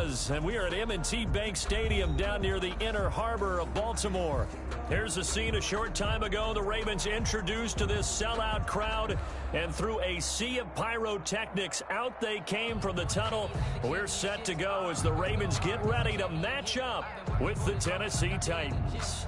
is, and we are at M&T Bank Stadium down near the Inner Harbor of Baltimore. Here's a scene a short time ago. The Ravens introduced to this sellout crowd, and through a sea of pyrotechnics, out they came from the tunnel. We're set to go as the Ravens get ready to match up with the Tennessee Titans.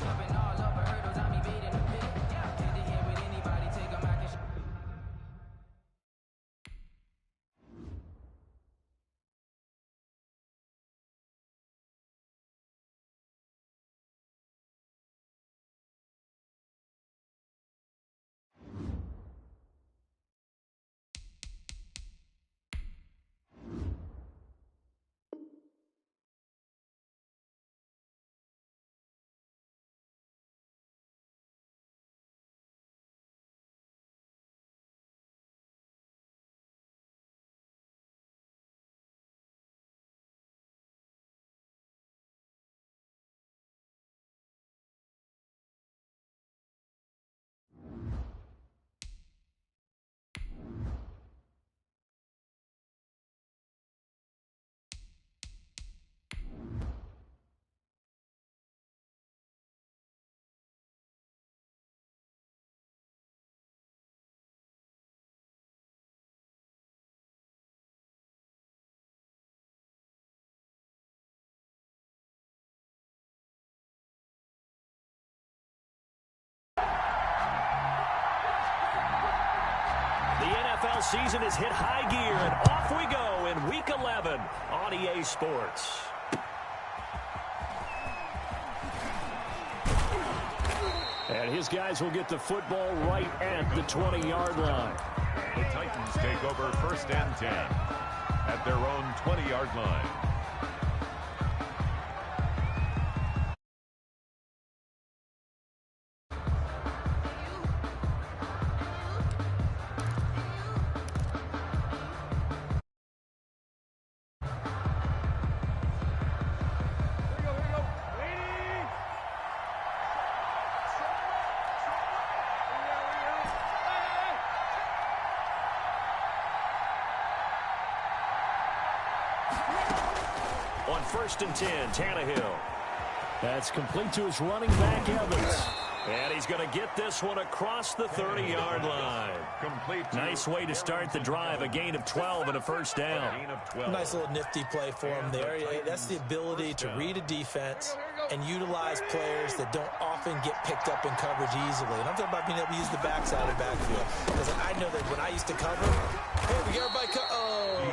NFL season has hit high gear, and off we go in Week 11 on EA Sports. And his guys will get the football right at the 20-yard line. The Titans take over 1st and 10 at their own 20-yard line. On 1st and 10, Tannehill. That's complete to his running back, Evans. And he's going to get this one across the 30-yard line. Nice way to start the drive, a gain of 12 and a first down. Nice little nifty play for him there. That's the ability to read a defense and utilize players that don't often get picked up in coverage easily. And I'm talking about being able to use the backside of the backfield. Because I know that when I used to cover, hey, we got everybody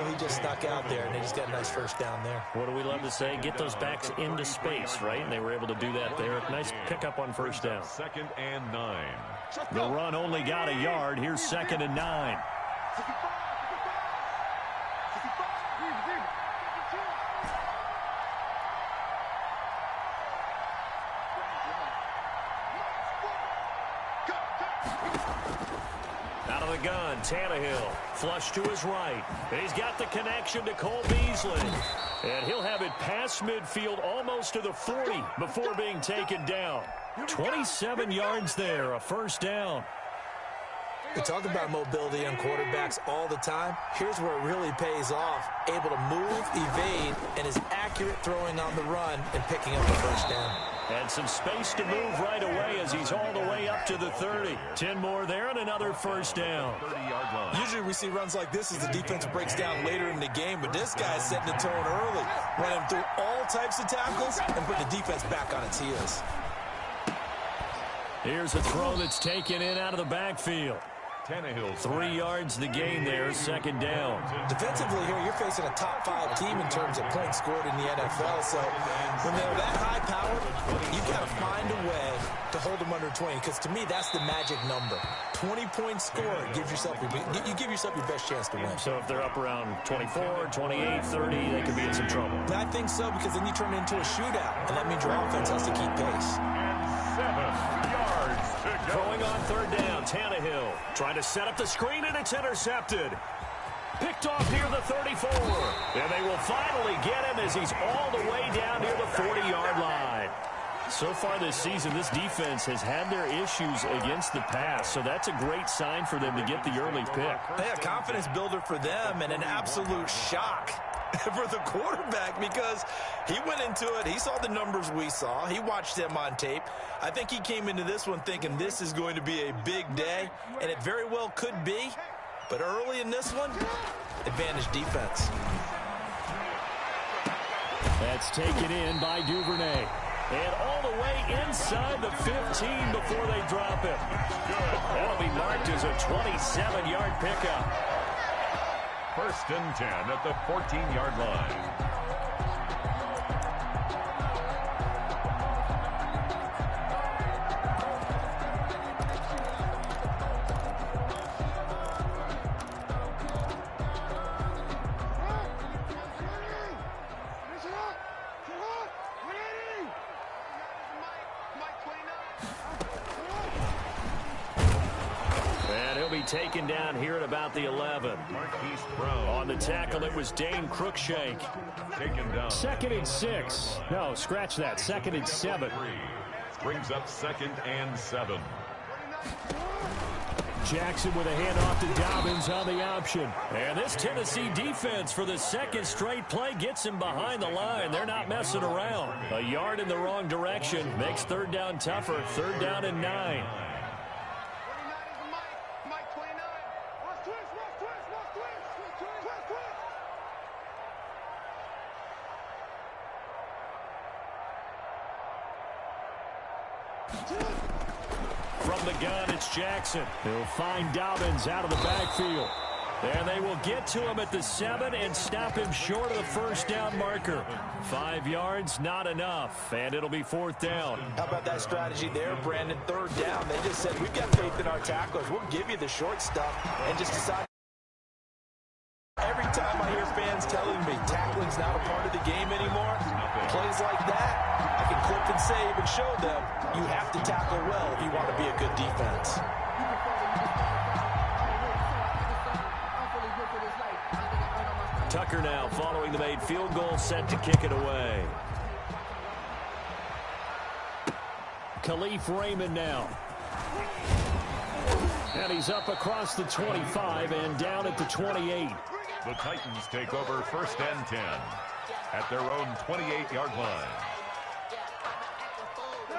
he just snuck out there, and they just got a nice first down there. What do we love to say? Get those backs into space, right? And they were able to do that there. Nice pickup on first down. 2nd and 9. The run only got a yard. Here's 2nd and 9. Out of the gun, Tannehill. Flush to his right. And he's got the connection to Cole Beasley. And he'll have it past midfield almost to the 40 before being taken down. 27 yards there, a first down. We talk about mobility on quarterbacks all the time. Here's where it really pays off. Able to move, evade, and is accurate throwing on the run and picking up the first down. And some space to move right away as he's all the way up to the 30. 10 more there and another first down. Usually we see runs like this as the defense breaks down later in the game, but this guy's setting the tone early, running through all types of tackles and putting the defense back on its heels. Here's a throw that's taken in out of the backfield. 3 yards the gain there, 2nd down. Defensively here, you're facing a top-5 team in terms of points scored in the NFL. So when they're that high-powered, you've got to find a way to hold them under 20. Because to me, that's the magic number. 20 points scored gives yourself you give yourself your best chance to win. So if they're up around 24, 28, 30, they could be in some trouble. I think so, because then you turn it into a shootout, and that means your offense has to keep pace. 7 yards to go. Throwing on 3rd down, Tannehill trying to set up the screen, and it's intercepted. Picked off near the 34. And they will finally get him as he's all the way down near the 40-yard line. So far this season, this defense has had their issues against the pass, so that's a great sign for them to get the early pick. Yeah, confidence builder for them and an absolute shock for the quarterback because he went into it. He saw the numbers we saw. He watched them on tape. I think he came into this one thinking this is going to be a big day, and it very well could be. But early in this one, advantage defense. That's taken in by Duvernay. And all the way inside the 15 before they drop it. That'll be marked as a 27-yard pickup. 1st and 10 at the 14-yard line. Taken down here at about the 11. On the tackle, it was Dane Cruikshank. Taken down. 2nd and 6. No, scratch that. 2nd and 7. Brings up 2nd and 7. Jackson with a handoff to Dobbins on the option. And this Tennessee defense for the second straight play gets him behind the line. They're not messing around. A yard in the wrong direction makes 3rd down tougher. 3rd down and 9. From the gun, it's Jackson. He'll find Dobbins out of the backfield. And they will get to him at the 7 and stop him short of the 1st down marker. 5 yards, not enough. And it'll be 4th down. How about that strategy there, Brandon? 3rd down. They just said, we've got faith in our tacklers. We'll give you the short stuff. And just decide. Every time I hear fans telling me tackling's not a part of the game anymore, plays like that, I can clip and save and show them you have to tackle well if you want to be a good defense. Tucker now following the made field goal, set to kick it away. Khalif Raymond now. And he's up across the 25 and down at the 28. The Titans take over 1st and 10 at their own 28-yard line.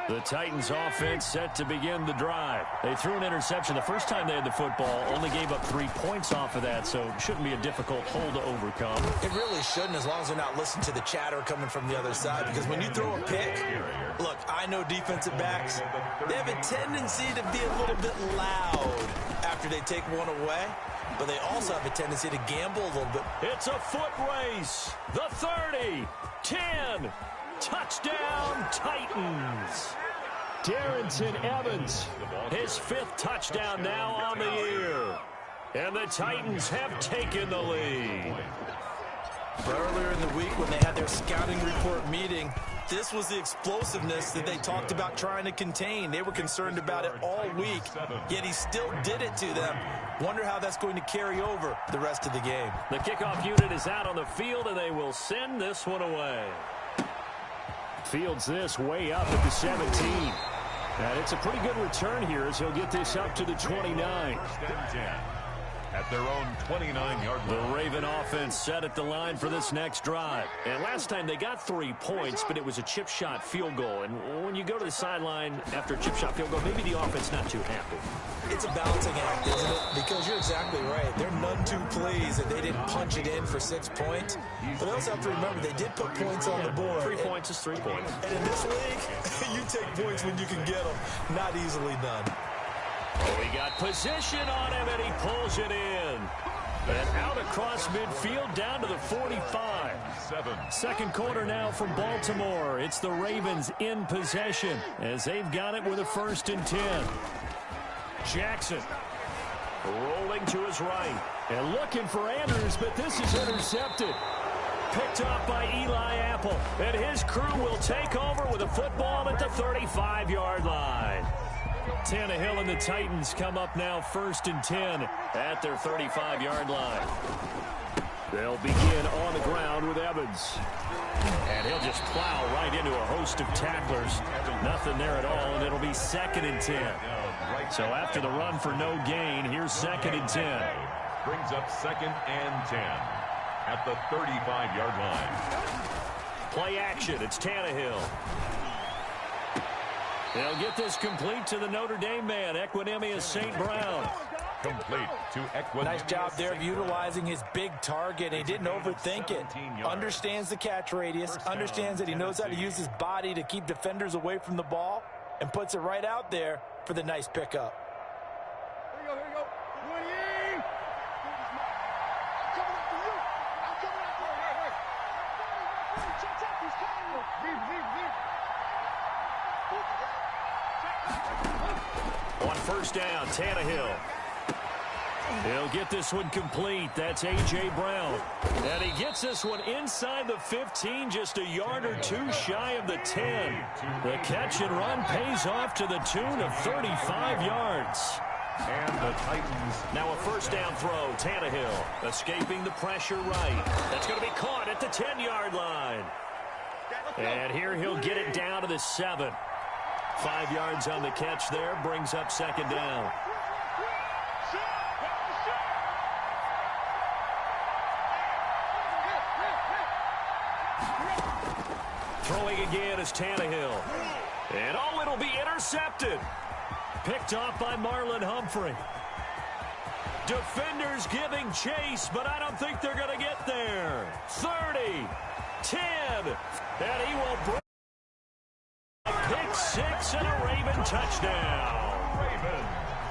The Titans offense set to begin the drive. They threw an interception the first time they had the football, only gave up 3 points off of that, so it shouldn't be a difficult hole to overcome. It really shouldn't, as long as they're not listening to the chatter coming from the other side, because when you throw a pick, look, I know defensive backs, they have a tendency to be a little bit loud after they take one away, but they also have a tendency to gamble a little bit. It's a foot race. The 30, 10, touchdown Titans. Darrington Evans, his 5th touchdown now on the year. And the Titans have taken the lead. Earlier in the week when they had their scouting report meeting, this was the explosiveness that they talked about trying to contain. They were concerned about it all week, yet he still did it to them. Wonder how that's going to carry over the rest of the game. The kickoff unit is out on the field, and they will send this one away. Fields this way up at the 17. And it's a pretty good return here as he'll get this up to the 29. At their own 29-yard line. The Raven offense set at the line for this next drive. And last time they got 3 points, but it was a chip shot field goal. And when you go to the sideline after a chip shot field goal, maybe the offense not too happy. It's a balancing act, isn't it? Because you're exactly right. They're none too pleased that they didn't punch it in for 6 points. But they also have to remember they did put points on the board. 3 points is 3 points. And in this league, you take points when you can get them. Not easily done. Oh, he got position on him, and he pulls it in. And out across midfield down to the 45. 2nd quarter now from Baltimore. It's the Ravens in possession as they've got it with a 1st and 10. Jackson rolling to his right and looking for Andrews, but this is intercepted. Picked off by Eli Apple, and his crew will take over with a football at the 35-yard line. Tannehill and the Titans come up now 1st and 10 at their 35-yard line. They'll begin on the ground with Evans. And he'll just plow right into a host of tacklers. Nothing there at all, and it'll be 2nd and 10. So after the run for no gain, here's 2nd and 10. Brings up 2nd and 10. at the 35-yard line. Play action. It's Tannehill. They'll get this complete to the Notre Dame man, Equanimous St. Brown. Complete to Equanimous. Nice job there of utilizing his big target. He didn't overthink it. Understands the catch radius, understands that he knows how to use his body to keep defenders away from the ball, and puts it right out there for the nice pickup. Here we go. 20. On first down, Tannehill. He'll get this one complete. That's A.J. Brown. And he gets this one inside the 15, just a yard or two shy of the 10. The catch and run pays off to the tune of 35 yards. And the Titans. Now a first down throw. Tannehill escaping the pressure right. That's going to be caught at the 10-yard line. And here he'll get it down to the 7. 5 yards on the catch there. Brings up second down. Throwing again is Tannehill. And oh, it'll be intercepted. Picked off by Marlon Humphrey. Defenders giving chase, but I don't think they're going to get there. 30, 10, and he will break. Pick 6 and a Raven touchdown.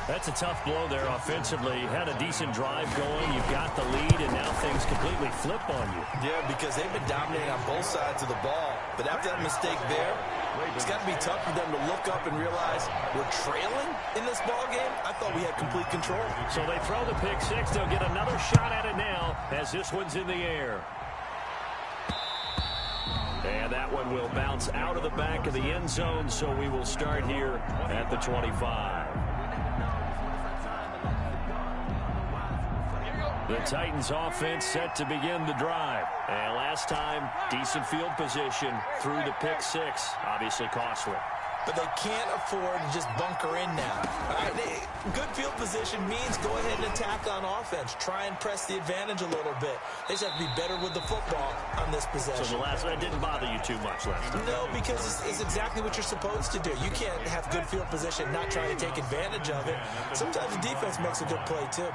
That's a tough blow there offensively. Had a decent drive going. You've got the lead, and now things completely flip on you. Yeah, because they've been dominating on both sides of the ball. But after that mistake there, it's got to be tough for them to look up and realize we're trailing in this ball game. I thought we had complete control. So they throw the pick 6. They'll get another shot at it now as this one's in the air. And that one will bounce out of the back of the end zone, so we will start here at the 25. The Titans offense set to begin the drive. And last time, decent field position through the pick 6. Obviously costly. But they can't afford to just bunker in now. Good field position means go ahead and attack on offense. Try and press the advantage a little bit. They just have to be better with the football on this possession. So the last one didn't bother you too much last time? No, because it's exactly what you're supposed to do. You can't have good field position, not try to take advantage of it. Sometimes the defense makes a good play, too.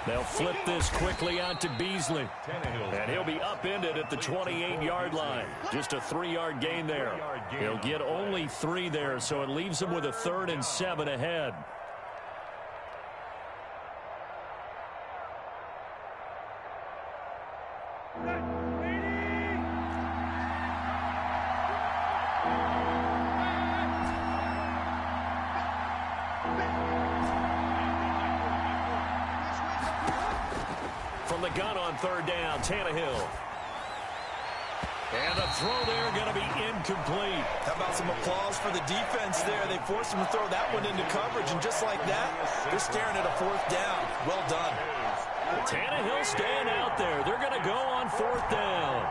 They'll flip this quickly out to Beasley. And he'll be upended at the 28-yard line. Just a 3-yard gain there. He'll get only 3 there, so it leaves him with a 3rd and 7 ahead. From the gun on 3rd down, Tannehill. And the throw there going to be incomplete. How about some applause for the defense there? They forced him to throw that one into coverage, and just like that, they're staring at a 4th down. Well done. Tannehill staying out there. They're going to go on 4th down.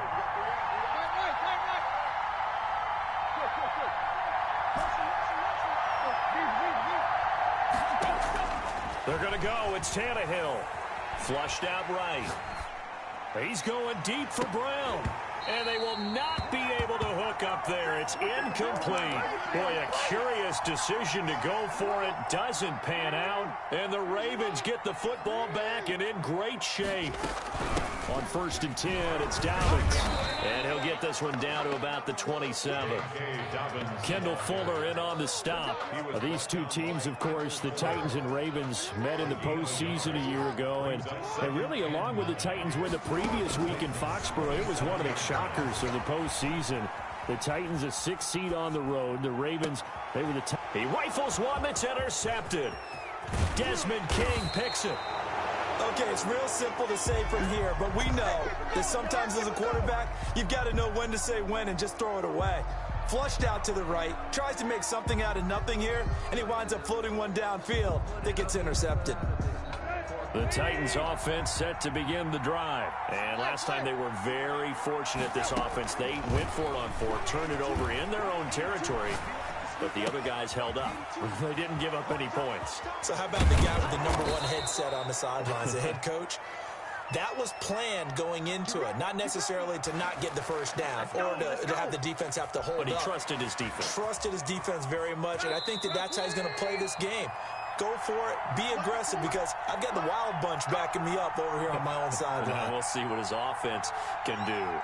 They're going to go. It's Tannehill. Flushed out right. He's going deep for Brown. And they will not be able to hook up there. It's incomplete. Boy, a curious decision to go for it. Doesn't pan out. And the Ravens get the football back and in great shape. On 1st and 10, it's Dobbins. And he'll get this one down to about the 27. Kendall Fuller in on the stop. These two teams, of course, the Titans and Ravens, met in the postseason a year ago. And really, along with the Titans win the previous week in Foxborough, it was one of the shockers of the postseason. The Titans a 6th seed on the road. The Ravens, they were the top. He rifles one that's intercepted. Desmond King picks it. Okay, it's real simple to say from here, but we know that sometimes as a quarterback, you've got to know when to say when and just throw it away. Flushed out to the right, tries to make something out of nothing here, and he winds up floating one downfield that gets intercepted. The Titans offense set to begin the drive. And last time they were very fortunate, this offense. They went for it on 4th, turned it over in their own territory. but the other guys held up. They didn't give up any points. So how about the guy with the #1 headset on the sidelines, the head coach? That was planned going into it, not necessarily to not get the first down or to have the defense have to hold up. But he trusted his defense. Trusted his defense very much, and I think that's how he's going to play this game. Go for it, be aggressive, because I've got the wild bunch backing me up over here on my own sideline. We'll see what his offense can do.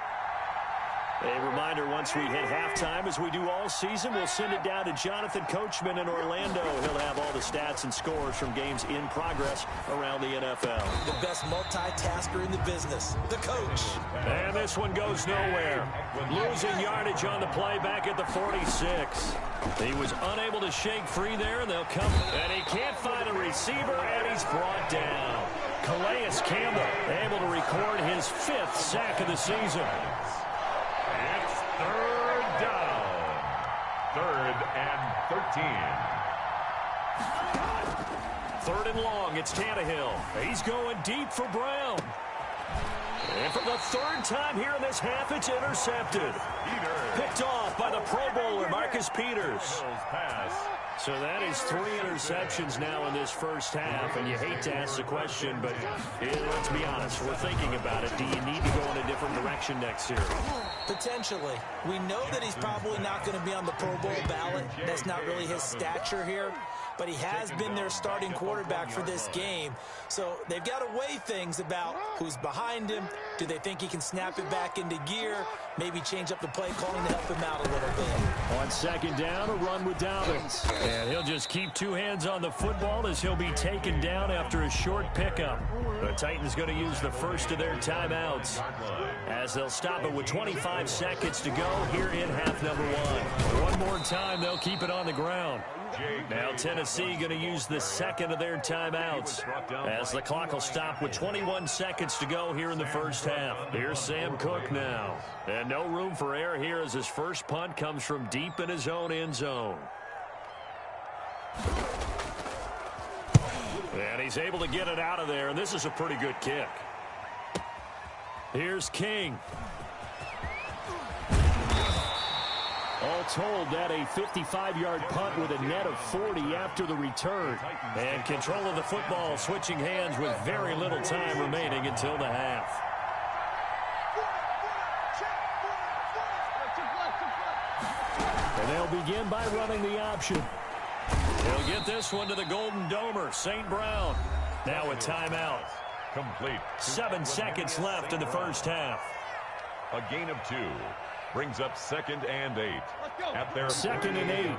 A reminder, once we hit halftime, as we do all season, we'll send it down to Jonathan Coachman in Orlando. He'll have all the stats and scores from games in progress around the NFL. The best multitasker in the business, the coach. And this one goes nowhere. Losing yardage on the play back at the 46. He was unable to shake free there, and they'll come. And he can't find a receiver, and he's brought down. Calais Campbell able to record his 5th sack of the season. Third down. 3rd and 13. 3rd and long. It's Tannehill. He's going deep for Brown. And for the 3rd time here in this half, it's intercepted. Picked off by the Pro Bowler, Marcus Peters. So that is 3 interceptions now in this first half, and you hate to ask the question, but let's be honest, we're thinking about it. Do you need to go in a different direction next year? Potentially. We know that he's probably not going to be on the Pro Bowl ballot. That's not really his stature here, but he has been their starting quarterback for this game. So they've got to weigh things about who's behind him. Do they think he can snap it back into gear? Maybe change up the play calling to help him out a little bit. On 2nd down, a run with Dobbins. And he'll just keep 2 hands on the football as he'll be taken down after a short pickup. The Titans going to use the first of their timeouts as they'll stop it with 25 seconds to go here in half number 1. One more time, they'll keep it on the ground. Now Tennessee going to use the 2nd of their timeouts as the clock will stop with 21 seconds to go here in the first half. Here's Sam Cook now. And no room for error here as his first punt comes from deep in his own end zone. And he's able to get it out of there, and this is a pretty good kick. Here's King. All told, that a 55-yard punt with a net of 40 after the return. And control of the football switching hands with very little time remaining until the half. And they'll begin by running the option. He'll get this one to the Golden Domer, St. Brown. Now a timeout. Complete. 7 seconds left in the first half. A gain of 2. Brings up 2nd and 8. At their 2nd and 8.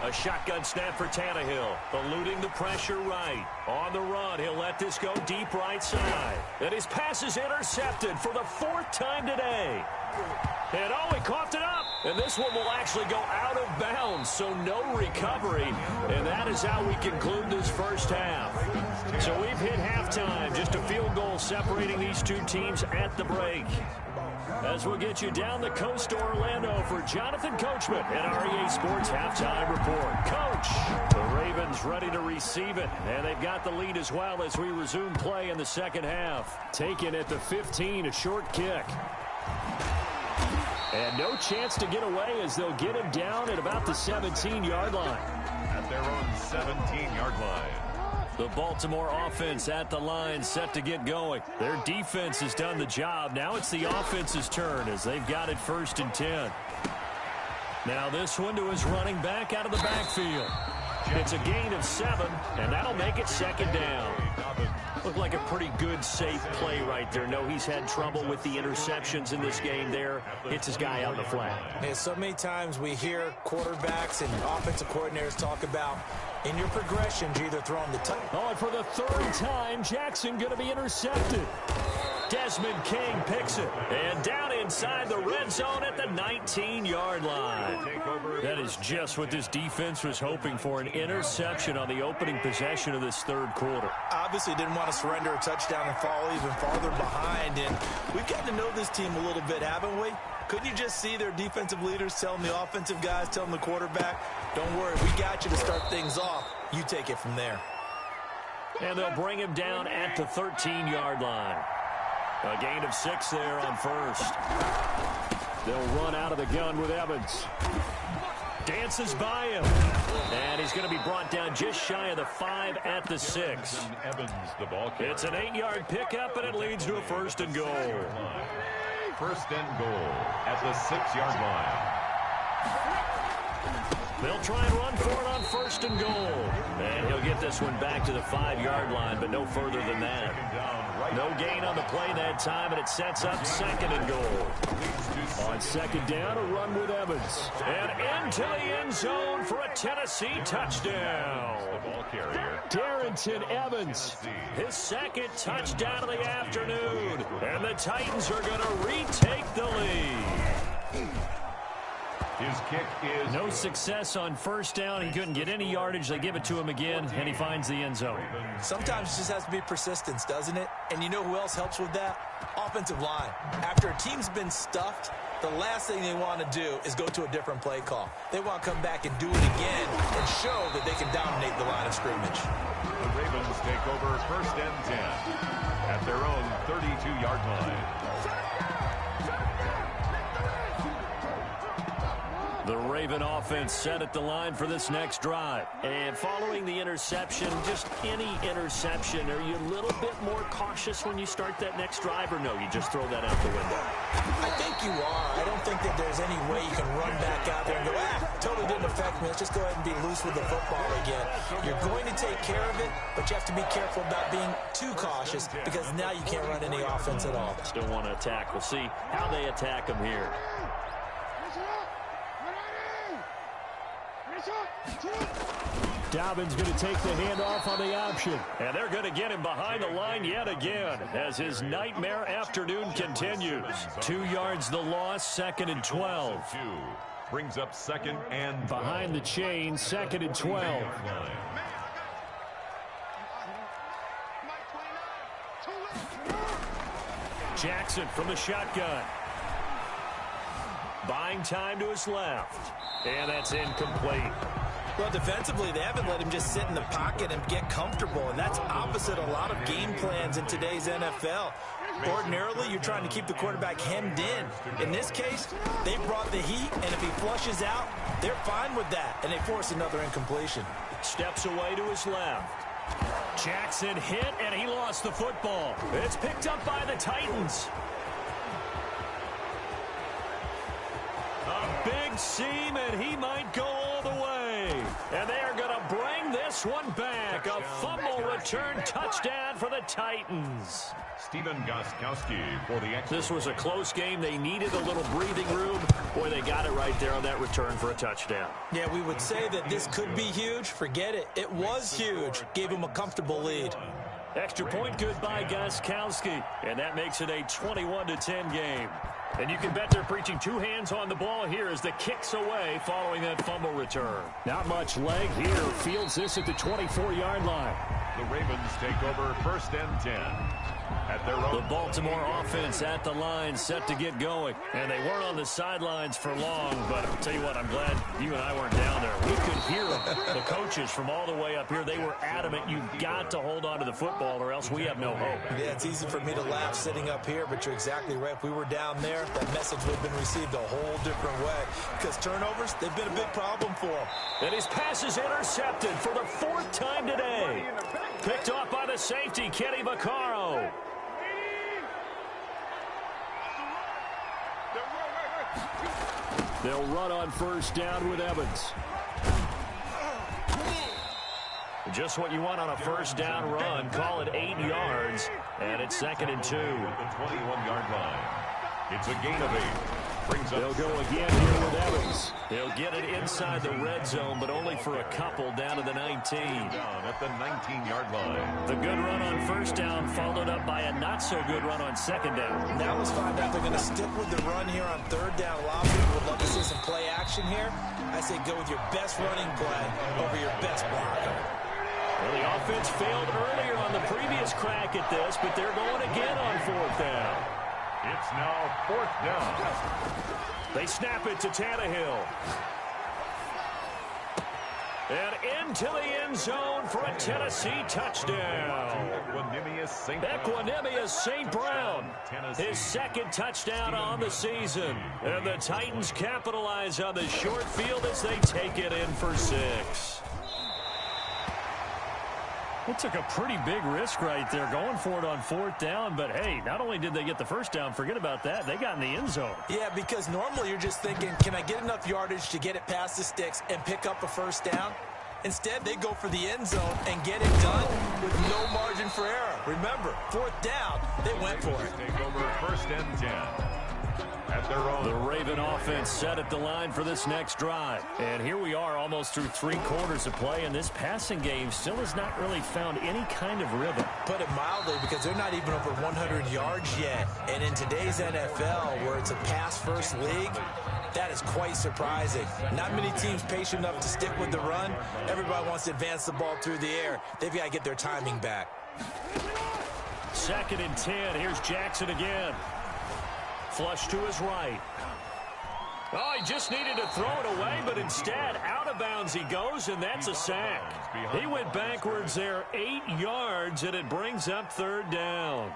A shotgun snap for Tannehill, eluding the pressure right. On the run, he'll let this go deep right side. And his pass is intercepted for the 4th time today. And oh, he coughed it up. And this one will actually go out of bounds, so no recovery. And that is how we conclude this first half. So we've hit halftime, just a field goal separating these two teams at the break. As we'll get you down the coast to Orlando for Jonathan Coachman at REA Sports Halftime Report. Coach, the Ravens ready to receive it, and they've got the lead as well as we resume play in the second half. Taken at the 15, a short kick. And no chance to get away as they'll get him down at about the 17-yard line. At their own 17-yard line. The Baltimore offense at the line, set to get going. Their defense has done the job. Now it's the offense's turn as they've got it 1st and 10. Now this one to his running back out of the backfield. It's a gain of 7, and that'll make it 2nd down. Looked like a pretty good, safe play right there. No, he's had trouble with the interceptions in this game there. Hits his guy out in the flat. Man, so many times we hear quarterbacks and offensive coordinators talk about in your progressions, you're either throwing the top. Oh, and for the 3rd time, Jackson going to be intercepted. Desmond King picks it. And down inside the red zone at the 19-yard line. That is just what this defense was hoping for, an interception on the opening possession of this 3rd quarter. Obviously didn't want to surrender a touchdown and fall even farther behind. And we've gotten to know this team a little bit, haven't we? Couldn't you just see their defensive leaders telling the offensive guys, telling the quarterback, don't worry, we got you to start things off. You take it from there. And they'll bring him down at the 13-yard line. A gain of 6 there on first. They'll run out of the gun with Evans. Dances by him. And he's going to be brought down just shy of the 5 at the 6. Evans, the ball carrier. It's an 8-yard pickup, and it leads to a 1st and goal. 1st and goal at the 6-yard line. They'll try and run for it on 1st and goal. And he'll get this one back to the 5-yard line, but no further than that. No gain on the play that time, and it sets up 2nd and goal. On 2nd down, a run with Evans. And into the end zone for a Tennessee touchdown. The ball carrier. Darrington Evans, his 2nd touchdown of the afternoon. And the Titans are going to retake the lead. His kick is no success on 1st down. He couldn't get any yardage. They give it to him again, and he finds the end zone. Sometimes it just has to be persistence, doesn't it? And you know who else helps with that? Offensive line. After a team's been stuffed, the last thing they want to do is go to a different play call. They want to come back and do it again and show that they can dominate the line of scrimmage. The Ravens take over 1st and 10 at their own 32-yard line. The Raven offense set at the line for this next drive. And following the interception, just any interception, are you a little bit more cautious when you start that next drive, or no, you just throw that out the window? I think you are. I don't think that there's any way you can run back out there and go, totally didn't affect me. Let's just go ahead and be loose with the football again. You're going to take care of it, but you have to be careful about being too cautious because now you can't run any offense at all. Still want to attack. We'll see how they attack him here. Dobbins going to take the handoff on the option. And they're going to get him behind the line yet again as his nightmare afternoon continues. 2 yards the loss, 2nd and 12. Brings up 2nd and 12. Behind the chain, 2nd and 12. Jackson from the shotgun. Buying time to his left. And that's incomplete. Well, defensively, they haven't let him just sit in the pocket and get comfortable, and that's opposite a lot of game plans in today's NFL. Ordinarily, you're trying to keep the quarterback hemmed in. In this case, they brought the heat, and if he flushes out, they're fine with that, and they force another incompletion. Steps away to his left. Jackson hit, and he lost the football. It's picked up by the Titans. A big seam, and he might go all the way. And they are going to bring this one back. A fumble return touchdown for the Titans. Stephen Gostkowski for the extra. This was a close game. They needed a little breathing room. Boy, they got it right there on that return for a touchdown. Yeah, we would say that this could be huge. Forget it. It was huge. Gave him a comfortable lead. Extra point good by Gostkowski. And that makes it a 21-10 game. And you can bet they're preaching 2 hands on the ball here as the kick's away following that fumble return. Not much leg here. Fields this at the 24-yard line. The Ravens take over 1st and 10. At their own. The Baltimore offense at the line, set to get going. And they weren't on the sidelines for long, but I'll tell you what, I'm glad you and I weren't down there. We could hear the coaches from all the way up here. They were adamant, you've got to hold on to the football or else we have no hope. Yeah, it's easy for me to laugh sitting up here, but you're exactly right. If we were down there, that message would have been received a whole different way. Because turnovers, they've been a big problem for them. And his pass is intercepted for the 4th time today. Picked off by the safety, Kenny Vaccaro. They'll run on 1st down with Evans. Just what you want on a 1st down run. Call it 8 yards, and it's 2nd and 2. The 21-yard line. It's a gain of 8. They'll go again here with Evans. They'll get it inside the red zone, but only for a couple down to the 19. Down at the 19-yard line. The good run on 1st down followed up by a not-so-good run on 2nd down. Now let's find out they're going to stick with the run here on 3rd down. A lot of people would love to see some play action here. I say go with your best running play over your best blocker. Well, the offense failed earlier on the previous crack at this, but they're going again on 4th down. It's now 4th down. They snap it to Tannehill. And into the end zone for a Tennessee touchdown. Equanimous St. Brown, his second touchdown on the season. And the Titans capitalize on the short field as they take it in for 6. It took a pretty big risk right there going for it on 4th down. But, hey, not only did they get the first down, forget about that, they got in the end zone. Yeah, because normally you're just thinking, can I get enough yardage to get it past the sticks and pick up a first down? Instead, they go for the end zone and get it done with no margin for error. Remember, 4th down, they went for it. Take over 1st and 10. At their own. The Raven offense set at the line for this next drive. And here we are almost through 3 quarters of play, and this passing game still has not really found any kind of rhythm. Put it mildly, because they're not even over 100 yards yet. And in today's NFL, where it's a pass-first league, that is quite surprising. Not many teams patient enough to stick with the run. Everybody wants to advance the ball through the air. They've got to get their timing back. 2nd and 10. Here's Jackson again. Flush to his right. Oh, he just needed to throw it away, but instead, out of bounds he goes, and that's a sack. He went backwards there 8 yards, and it brings up 3rd down.